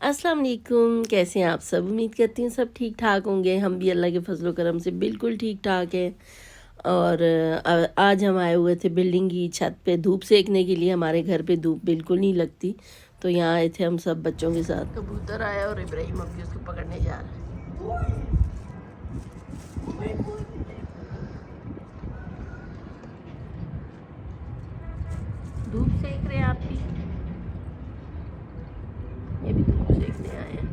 अस्सलाम वालेकुम, कैसे हैं आप सब। उम्मीद करती हूँ सब ठीक ठाक होंगे। हम भी अल्लाह के फजल करम से बिल्कुल ठीक ठाक हैं। और आज हम आए हुए थे बिल्डिंग की छत पे धूप सेकने के लिए। हमारे घर पे धूप बिल्कुल नहीं लगती, तो यहाँ आए थे हम सब बच्चों के साथ। कबूतर आया और इब्राहिम अभी उसको पकड़ने जा रहा है। धूप सेक रहे हैं आप भी? ये भी धूप सेकने आए हैं।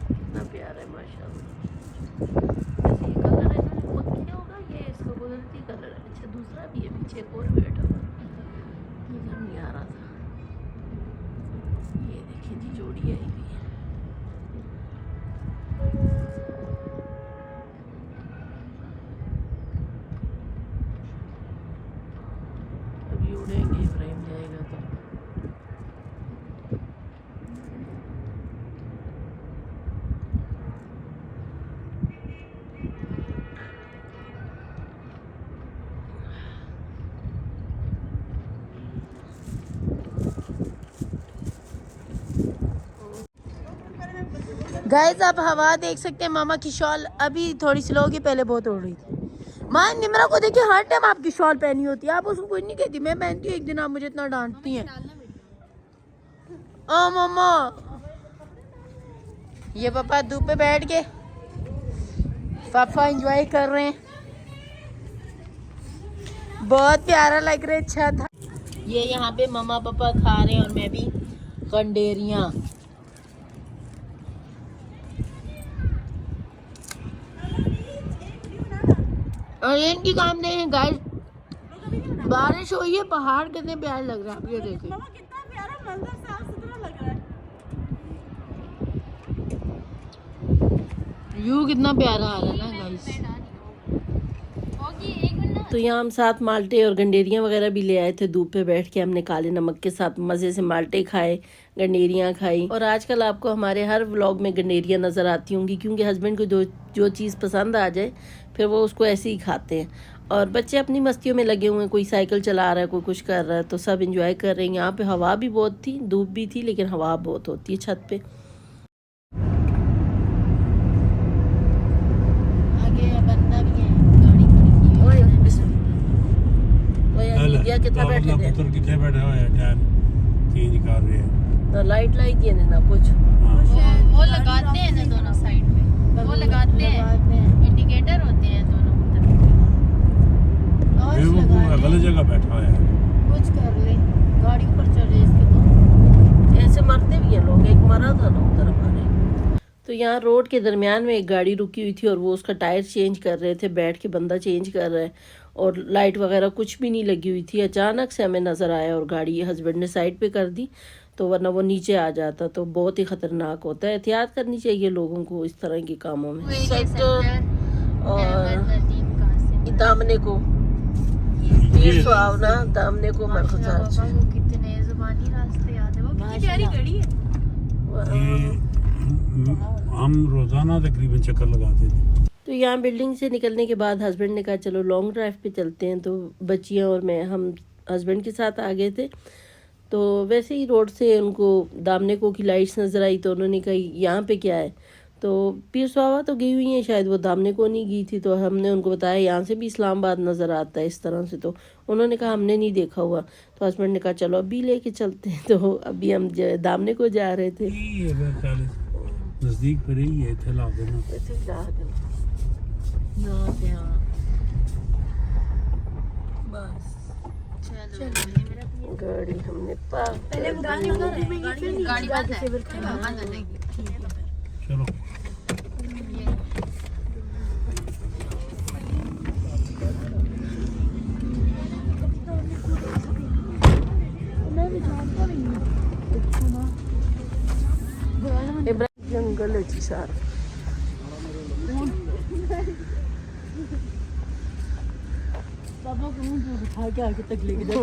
कितना प्यारा है माशाल्लाह। वैसे ये कलर है ना, मक्खी होगा ये, इसका कुदरती कलर है। अच्छा दूसरा भी है, पीछे एक और बैठा हुआ, नजर नहीं आ रहा था। ये देखिए जी, जोड़ी आई हुई है। अभी उड़ेंगे, इब्राहिम जाएगा तो। गाइस आप हवा देख सकते हैं। मामा की शॉल अभी थोड़ी स्लो की, पहले बहुत उड़ रही थी। माँ निमरा को देखिए, हर टाइम आपकी शॉल पहनी होती है, आप उसको कुछ नहीं कहती। मैं पहनती हूँ, एक दिन आप मुझे इतना डांटती हैं। ओ मामा, ये पापा धूप पे बैठ के पापा एंजॉय कर रहे हैं। बहुत प्यारा लग रहा है छत। ये यहाँ पे मम्मा पापा खा रहे हैं और मैं भी कंडेरियाँ। और इनकी काम नहीं है गाइस। बारिश हुई है, पहाड़ कितने प्यारे लग रहे हैं, आप ये देखिए। कितना प्यारा मंजर, साफ सुथरा लग रहा है। व्यू कितना प्यारा आ रहा है ना गाइस। तो यहाँ हम साथ माल्टे और गंडेरियाँ वगैरह भी ले आए थे। धूप पे बैठ के हमने काले नमक के साथ मज़े से माल्टे खाए, गंडेरियाँ खाई। और आजकल आपको हमारे हर व्लॉग में गंडेरियाँ नज़र आती होंगी, क्योंकि हस्बैंड को जो चीज़ पसंद आ जाए फिर वो उसको ऐसे ही खाते हैं। और बच्चे अपनी मस्तियों में लगे हुए हैं, कोई साइकिल चला रहा है, कोई कुछ कर रहा है, तो सब इंजॉय कर रहे हैं। यहाँ पे हवा भी बहुत थी, धूप भी थी, लेकिन हवा बहुत होती है छत पे। कितना बैठे थे, कितने बैठे हुए हैं, टाइम चेंज कर रहे हैं। तो लाइट लाई दिए ना कुछ वो लगाते हैं ना दोनों साइड में, वो लगाते हैं, इंडिकेटर होते हैं दोनों तरफ। वो गलत जगह बैठा हुआ है। कुछ कर ले, गाड़ी ऊपर चढ़े इसके तो ऐसे मरते भी हैं लोग। एक मरा था ना उधर हमारे। तो यहाँ रोड के दरमियान में एक गाड़ी रुकी हुई थी और वो उसका टायर चेंज कर रहे थे, बैठ के बंदा चेंज कर रहा है। और लाइट वगैरह कुछ भी नहीं लगी हुई थी। अचानक से हमें नज़र आया और गाड़ी हस्बैंड ने साइड पे कर दी, तो वरना वो नीचे आ जाता। तो बहुत ही ख़तरनाक होता है, एहतियात करनी चाहिए लोगों को इस तरह के कामों में। और दामने को पीर सुहावना, दामने को कितने ज़ुबानी रास्ते याद है। वो कितनी प्यारी घड़ी है। हम रोजाना तकरीबन चक्कर लगाते थे। तो यहाँ बिल्डिंग से निकलने के बाद हस्बैंड ने कहा चलो लॉन्ग ड्राइव पे चलते हैं। तो बच्चियाँ और मैं, हम हस्बैंड के साथ आ गए थे। तो वैसे ही रोड से उनको दामने को की लाइट्स नज़र आई, तो उन्होंने कहा यहाँ पे क्या है। तो पीर सुहावा तो गई हुई हैं, शायद वो दामने को नहीं गई थी। तो हमने उनको बताया यहाँ से भी इस्लामाबाद नज़र आता है इस तरह से। तो उन्होंने कहा हमने नहीं देखा हुआ। तो हस्बैंड ने कहा चलो अभी लेके चलते हैं। तो अभी हम दामने को जा रहे थे। नजदीक पर ही है, ला देना बस। गाड़ी हमने पार्क पहले वो गाड़ी बंद है। चलो जंगल है जी सारा। पापा को मुंह दिखा के आगे तक लेके जाते।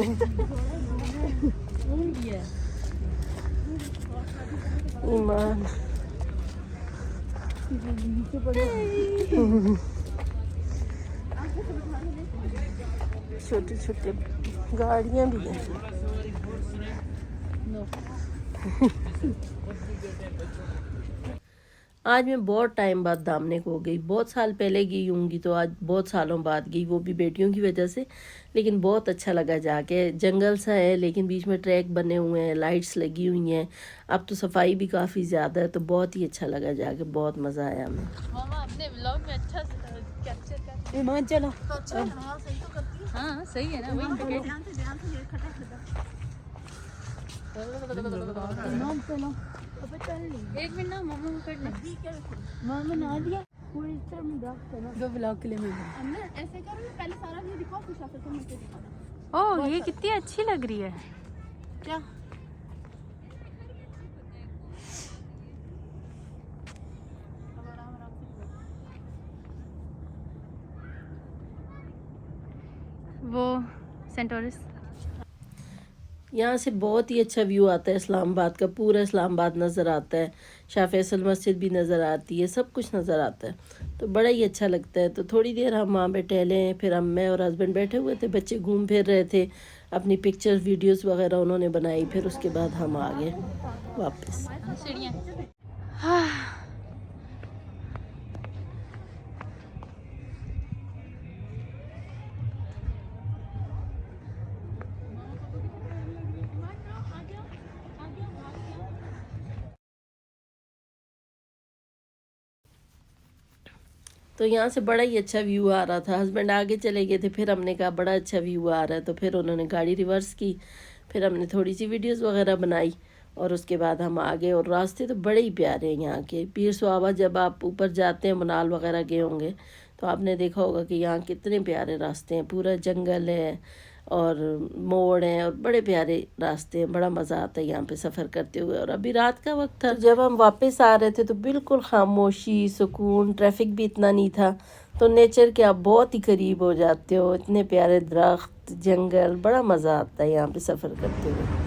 ईमान छोटे छोटे गाड़ियाँ भी हैं। आज मैं बहुत टाइम बाद दामने को गई, बहुत साल पहले गई होंगी, तो आज बहुत सालों बाद गई, वो भी बेटियों की वजह से। लेकिन बहुत अच्छा लगा जाके। जंगल सा है लेकिन बीच में ट्रैक बने हुए हैं, लाइट्स लगी हुई हैं। अब तो सफाई भी काफ़ी ज़्यादा है, तो बहुत ही अच्छा लगा जाके, बहुत मज़ा आया हमें। मामा अपने व्लॉग में अच्छा कैप्चर कर। ईमान चलो हाँ सही है ना, वही तो कहती ध्यान से ये खटा खटा ईमान चलो। एक मिनट ना मामा को कर ले। मामा ना दिया पूरी तरह में डाक चलो दो व्लॉग के लिए मिल हमने ऐसे करो ना, पहले सारा ये दिखाओ फिर शाफर को मुझे दिखाना। ओह ये कितनी अच्छी लग रही है। क्या वो सेंटोरस यहाँ से बहुत ही अच्छा व्यू आता है इस्लामाबाद का, पूरा इस्लामाबाद नज़र आता है, शाह फैसल मस्जिद भी नज़र आती है, सब कुछ नज़र आता है, तो बड़ा ही अच्छा लगता है। तो थोड़ी देर हम वहाँ पे टहले, फिर मैं और हस्बैंड बैठे हुए थे, बच्चे घूम फिर रहे थे, अपनी पिक्चर्स वीडियोस वगैरह उन्होंने बनाई, फिर उसके बाद हम आ गए वापस। तो यहाँ से बड़ा ही अच्छा व्यू आ रहा था। हस्बैंड आगे चले गए थे, फिर हमने कहा बड़ा अच्छा व्यू आ रहा है, तो फिर उन्होंने गाड़ी रिवर्स की, फिर हमने थोड़ी सी वीडियोस वगैरह बनाई और उसके बाद हम आ गए। और रास्ते तो बड़े ही प्यारे हैं यहाँ के। पीर सुहावा जब आप ऊपर जाते हैं, मनाल वगैरह गए होंगे तो आपने देखा होगा कि यहाँ कितने प्यारे रास्ते हैं, पूरा जंगल है और मोड़ हैं और बड़े प्यारे रास्ते हैं, बड़ा मज़ा आता है यहाँ पे सफ़र करते हुए। और अभी रात का वक्त था, तो जब हम वापस आ रहे थे तो बिल्कुल खामोशी, सुकून, ट्रैफिक भी इतना नहीं था, तो नेचर के आप बहुत ही करीब हो जाते हो, इतने प्यारे दरख्त, जंगल, बड़ा मज़ा आता है यहाँ पे सफ़र करते हुए।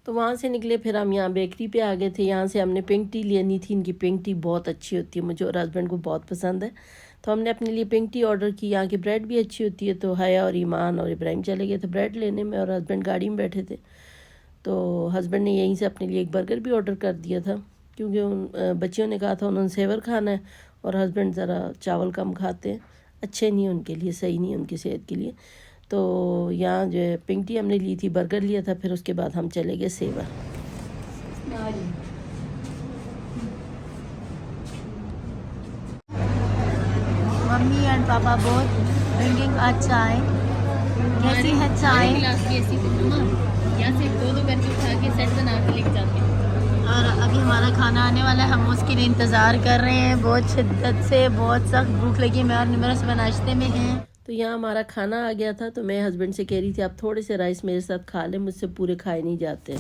तो वहाँ से निकले, फिर हम यहाँ बेकरी पे आ गए थे। यहाँ से हमने पिंक टी लेनी थी, इनकी पिंक टी बहुत अच्छी होती है, मुझे और हस्बैंड को बहुत पसंद है, तो हमने अपने लिए पिंक टी ऑर्डर की। यहाँ की ब्रेड भी अच्छी होती है। तो हया और ईमान और इब्राहिम चले गए थे ब्रेड लेने में और हस्बैंड गाड़ी में बैठे थे, तो हस्बैंड ने यहीं से अपने लिए एक बर्गर भी ऑर्डर कर दिया था, क्योंकि उन बच्चियों ने कहा था उन्होंने सेवर खाना है और हस्बैंड ज़रा चावल कम खाते हैं, अच्छे नहीं उनके लिए, सही नहीं उनकी सेहत के लिए। तो यहाँ जो है पिंक टी हमने ली थी, बर्गर लिया था, फिर उसके बाद हम चले गए सेवर। मम्मी एंड पापा बोथ ड्रिंकिंग अ चाय। कैसी है चाय? गिलास की ऐसी यहाँ से दो करके उठा के सेट बना के लेके जाते हैं। और अभी हमारा खाना आने वाला है, हम उसके लिए इंतज़ार कर रहे हैं बहुत शिद्दत से, बहुत सख्त भूख लगी है। मैं और निमरा सुबह नाश्ते में हैं। तो यहाँ हमारा खाना आ गया था, तो मैं हस्बैंड से कह रही थी आप थोड़े से राइस मेरे साथ खा लें, मुझसे पूरे खाए नहीं जाते।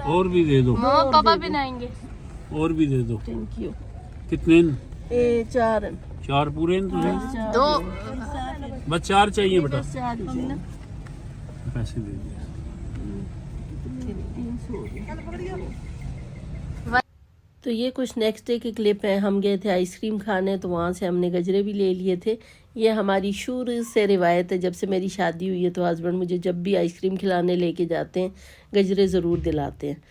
और भी दे दो, हाँ पापा बनाएंगे। और भी दे दो। Thank you. कितने? ए 4 चार पूरे हैं तुझे? दो बस 4 चाहिए बेटा। 4 ही चाहिए। पैसे दे दिए। तो ये कुछ नेक्स्ट डे के क्लिप हैं। हम गए थे आइसक्रीम खाने, तो वहाँ से हमने गजरे भी ले लिए थे। ये हमारी शुरू से रिवायत है, जब से मेरी शादी हुई है तो हस्बैंड मुझे जब भी आइसक्रीम खिलाने लेके जाते हैं गजरे ज़रूर दिलाते हैं।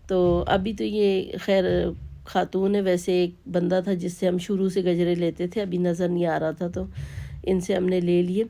तो अभी तो ये खैर खातून है, वैसे एक बंदा था जिससे हम शुरू से गजरे लेते थे, अभी नज़र नहीं आ रहा था तो इनसे हमने ले लिए।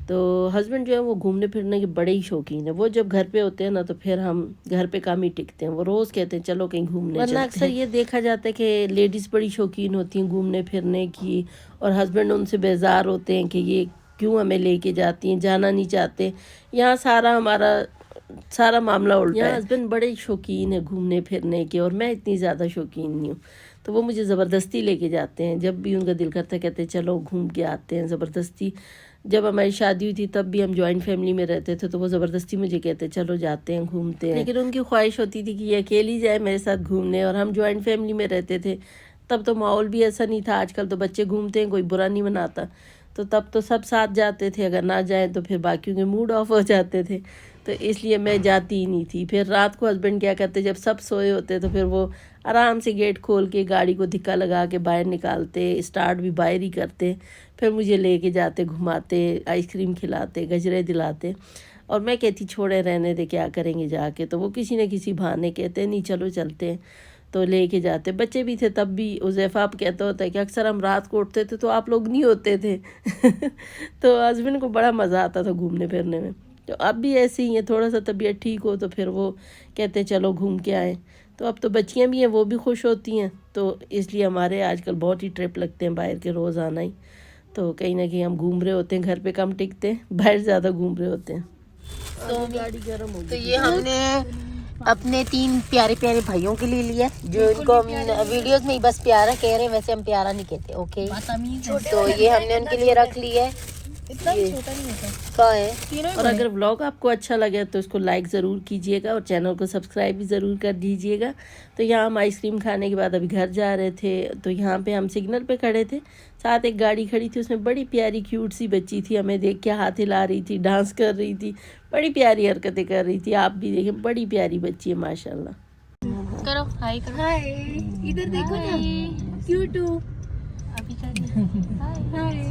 तो हस्बैंड जो है वो घूमने फिरने के बड़े ही शौकीन है। वो जब घर पे होते हैं ना तो फिर हम घर पे कम ही टिकते हैं, वो रोज़ कहते हैं चलो कहीं घूमने। वरना अक्सर ये देखा जाता है कि लेडीज़ बड़ी शौकीन होती हैं घूमने फिरने की, और हस्बैंड उनसे बेजार होते हैं कि ये क्यों हमें लेके जाती हैं, जाना नहीं चाहते। यहाँ सारा मामला उल्टा है। हस्बैंड बड़े शौकीन है घूमने फिरने के और मैं इतनी ज़्यादा शौकीन नहीं हूँ, तो वो मुझे ज़बरदस्ती लेके जाते हैं। जब भी उनका दिल करता है कहते हैं चलो घूम के आते हैं ज़बरदस्ती। जब हमारी शादी हुई थी तब भी हम जॉइंट फैमिली में रहते थे, तो वो ज़बरदस्ती मुझे कहते चलो जाते हैं घूमते हैं, लेकिन उनकी ख्वाहिश होती थी कि ये अकेली जाए मेरे साथ घूमने। और हम जॉइंट फैमिली में रहते थे तब तो माहौल भी ऐसा नहीं था, आजकल तो बच्चे घूमते हैं कोई बुरा नहीं मनाता। तो तब तो सब साथ जाते थे, अगर ना जाएं तो फिर बाकियों के मूड ऑफ हो जाते थे, तो इसलिए मैं जाती ही नहीं थी। फिर रात को हस्बैंड क्या करते, जब सब सोए होते तो फिर वो आराम से गेट खोल के गाड़ी को धिक्का लगा के बाहर निकालते, स्टार्ट भी बाहर ही करते, फिर मुझे लेके जाते, घुमाते, आइसक्रीम खिलाते, गजरे दिलाते। और मैं कहती छोड़े रहने दे, क्या करेंगे जाके, तो वो किसी न किसी बहाने कहते नहीं चलो चलते हैं, तो लेके जाते। बच्चे भी थे तब भी, उज़ैफ़ा आप कहता होता है कि अक्सर हम रात को उठते थे तो आप लोग नहीं होते थे तो हस्बैंड को बड़ा मज़ा आता था घूमने फिरने में। तो अब भी ऐसे ही है, थोड़ा सा तबीयत ठीक हो तो फिर वो कहते चलो घूम के आएँ। तो अब तो बच्चियाँ भी हैं, वो भी खुश होती हैं, तो इसलिए हमारे आजकल बहुत ही ट्रिप लगते हैं बाहर के, रोज़ आना ही। तो कहीं ना कहीं हम घूम रहे होते हैं, घर पे कम टिकते हैं, बाहर ज़्यादा घूम रहे होते हैं। तो गाड़ी गर्म हो तो गई। ये हमने अपने 3 प्यारे प्यारे भाइयों के लिए लिया, जो इनको हम वीडियोस में ही बस प्यारा कह रहे हैं, वैसे हम प्यारा नहीं कहते, ओके। तो ये हमने उनके लिए रख लिया है, इतना भी छोटा नहीं होता। कहाँ है। और अगर व्लॉग आपको अच्छा लगे तो इसको लाइक ज़रूर कीजिएगा और चैनल को सब्सक्राइब भी ज़रूर कर दीजिएगा। तो यहाँ हम आइसक्रीम खाने के बाद अभी घर जा रहे थे, तो यहाँ पे हम सिग्नल पे खड़े थे, साथ एक गाड़ी खड़ी थी, उसमें बड़ी प्यारी क्यूट सी बच्ची थी, हमें देख के हाथ हिला रही थी, डांस कर रही थी, बड़ी प्यारी हरकतें कर रही थी। आप भी देखें, बड़ी प्यारी बच्ची है माशाल्लाह। करो हाय करो। हाय, इधर देखो ना, क्यूट हो। अभी कर हाय।